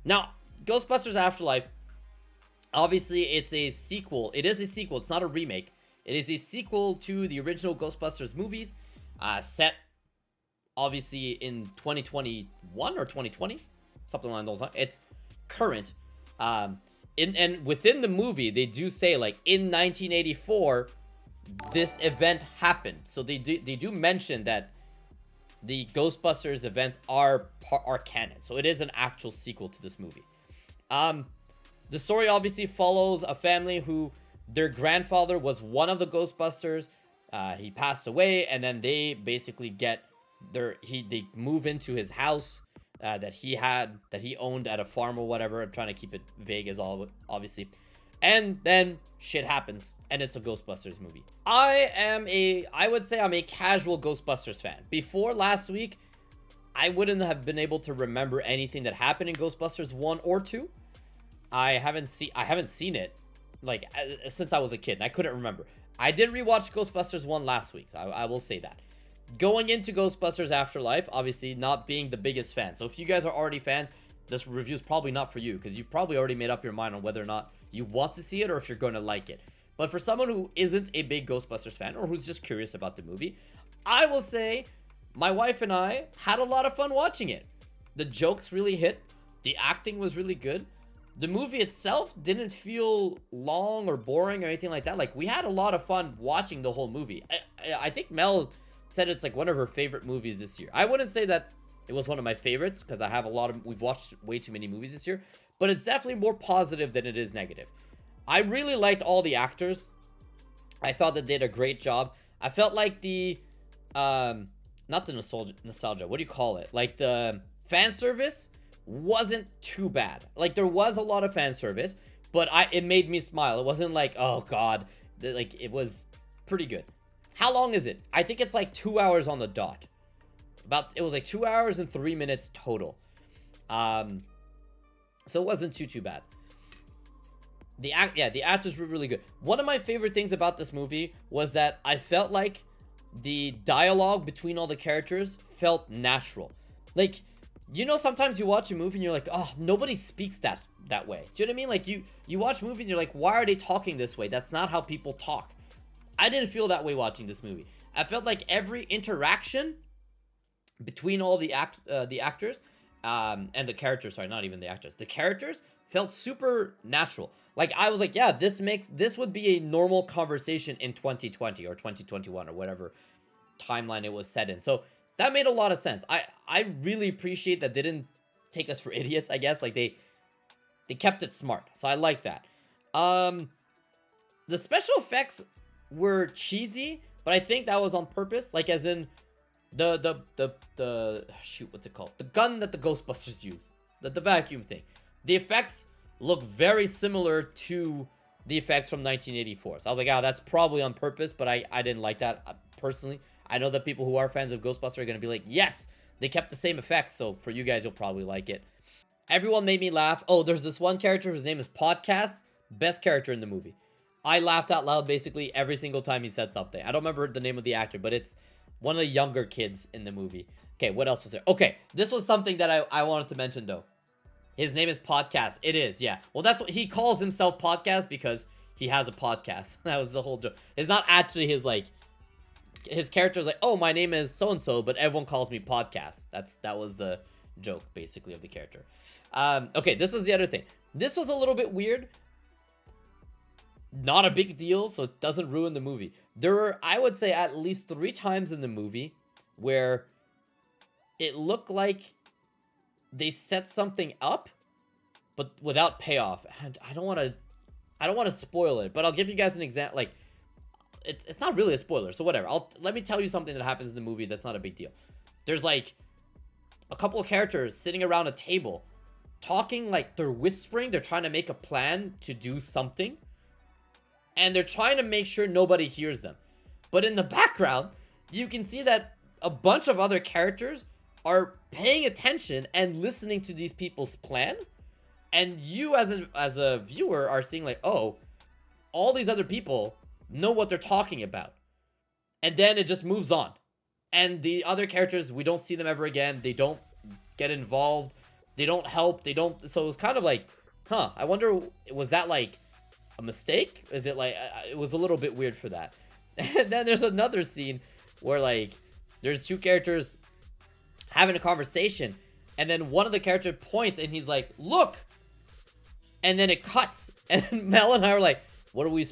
Now, Ghostbusters Afterlife, obviously it's a sequel. It is a sequel. It's not a remake. It is a sequel to the original Ghostbusters movies, set obviously in 2021 or 2020, something along those lines. It's current. And within the movie, they do say, like, in 1984, this event happened. So they do mention that the Ghostbusters events are canon. So it is an actual sequel to this movie. The story obviously follows a family who their grandfather was one of the Ghostbusters. He passed away, and then they basically they move into his house that he owned at a farm or whatever. I'm trying to keep it vague as all, obviously. And then shit happens, and it's a Ghostbusters movie. I would say I'm a casual Ghostbusters fan. Before last week, I wouldn't have been able to remember anything that happened in Ghostbusters 1 or 2. I haven't seen it like since I was a kid, and I couldn't remember. I did rewatch Ghostbusters 1 last week. I will say that. Going into Ghostbusters Afterlife, obviously not being the biggest fan. So if you guys are already fans, this review is probably not for you, because you've probably already made up your mind on whether or not you want to see it or if you're going to like it. But for someone who isn't a big Ghostbusters fan, or who's just curious about the movie, I will say my wife and I had a lot of fun watching it. The jokes really hit. The acting was really good. The movie itself didn't feel long or boring or anything like that. Like, we had a lot of fun watching the whole movie. I think Mel said it's like one of her favorite movies this year. I wouldn't say that it was one of my favorites, because we've watched way too many movies this year, but it's definitely more positive than it is negative. I really liked all the actors. I thought that they did a great job. I felt like the, not the nostalgia, what do you call it? Like, the fan service wasn't too bad. Like, there was a lot of fan service, but it made me smile. It wasn't like, oh god, like, it was pretty good. How long is it? I think it's like 2 hours on the dot. It was like 2 hours and 3 minutes total. So it wasn't too bad. The actors were really good. One of my favorite things about this movie was that I felt like the dialogue between all the characters felt natural. Like, you know, sometimes you watch a movie and you're like, oh, nobody speaks that way. Do you know what I mean? Like, you watch a movie and you're like, why are they talking this way? That's not how people talk. I didn't feel that way watching this movie. I felt like every interaction between all the actors and the characters, sorry, not even the actors, the characters felt super natural. Like, I was like, yeah, this would be a normal conversation in 2020 or 2021 or whatever timeline it was set in. So that made a lot of sense. I really appreciate that they didn't take us for idiots, I guess. Like, they kept it smart. So I like that. The special effects were cheesy, but I think that was on purpose. Like, as in the shoot, what's it called? The gun that the Ghostbusters use. The vacuum thing. The effects look very similar to the effects from 1984. So I was like, oh, that's probably on purpose, but I didn't like that personally. I know that people who are fans of Ghostbusters are going to be like, yes, they kept the same effects, so for you guys, you'll probably like it. Everyone made me laugh. Oh, there's this one character, his name is Podcast. Best character in the movie. I laughed out loud basically every single time he said something. I don't remember the name of the actor, but it's one of the younger kids in the movie. Okay, what else was there? Okay, this was something that I wanted to mention, though. His name is Podcast. It is, yeah. Well, that's what he calls himself, Podcast, because he has a podcast. That was the whole joke. It's not actually his character is like, oh, my name is so-and-so, but everyone calls me Podcast. That was the joke, basically, of the character. Okay, this is the other thing. This was a little bit weird. Not a big deal, so it doesn't ruin the movie. There were, I would say, at least 3 times in the movie where it looked like they set something up, but without payoff. And I don't want to spoil it, but I'll give you guys an example. Like, it's not really a spoiler, so whatever. Let me tell you something that happens in the movie that's not a big deal. There's like a couple of characters sitting around a table talking, like they're whispering. They're trying to make a plan to do something, and they're trying to make sure nobody hears them. But in the background, you can see that a bunch of other characters are paying attention and listening to these people's plan. And you as a viewer are seeing like, oh, all these other people know what they're talking about. And then it just moves on. And the other characters, we don't see them ever again. They don't get involved. They don't help. They don't. So it was kind of like, huh? I wonder, was that like a mistake? Is it like it was a little bit weird for that? And then there's another scene where like there's two characters having a conversation, and then one of the characters points and he's like, "Look," and then it cuts, and Mel and I were like, "What are we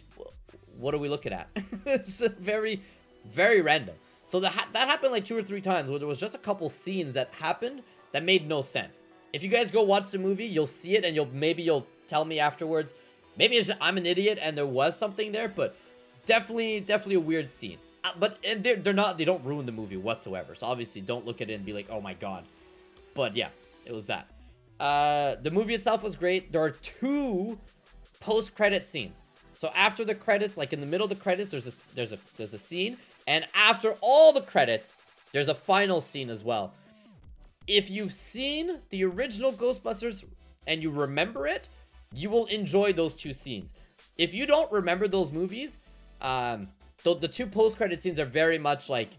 looking at?" It's very, very random. So that happened like 2 or 3 times where there was just a couple scenes that happened that made no sense. If you guys go watch the movie, you'll see it, and you'll tell me afterwards. Maybe it's just, I'm an idiot and there was something there, but definitely a weird scene. But they don't ruin the movie whatsoever. So obviously don't look at it and be like, oh my god. But yeah, it was that. The movie itself was great. There are 2 post-credit scenes. So after the credits, like in the middle of the credits, there's a scene, and after all the credits, there's a final scene as well. If you've seen the original Ghostbusters and you remember it, you will enjoy those 2 scenes. If you don't remember those movies, the 2 post-credit scenes are very much like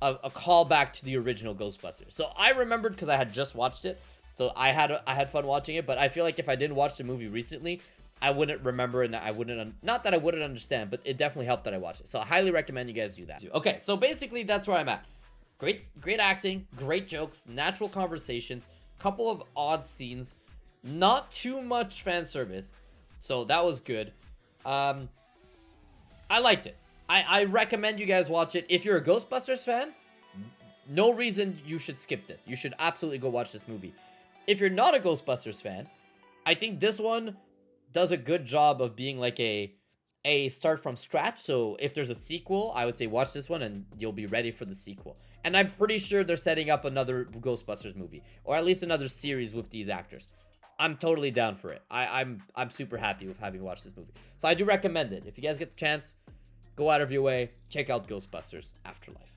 a callback to the original Ghostbusters. So I remembered because I had just watched it, so I had fun watching it. But I feel like if I didn't watch the movie recently, I wouldn't remember, and I wouldn't, not that I wouldn't understand, but it definitely helped that I watched it. So I highly recommend you guys do that. Okay, so basically that's where I'm at. Great acting, great jokes, natural conversations, couple of odd scenes, not too much fan service, so that was good. I liked it. I recommend you guys watch it. If you're a Ghostbusters fan, no reason you should skip this. You should absolutely go watch this movie. If you're not a Ghostbusters fan, I think this one does a good job of being like a start from scratch. So if there's a sequel, I would say watch this one and you'll be ready for the sequel. And I'm pretty sure they're setting up another Ghostbusters movie, or at least another series with these actors. I'm totally down for it. I'm super happy with having watched this movie. So I do recommend it. If you guys get the chance, go out of your way, check out Ghostbusters Afterlife.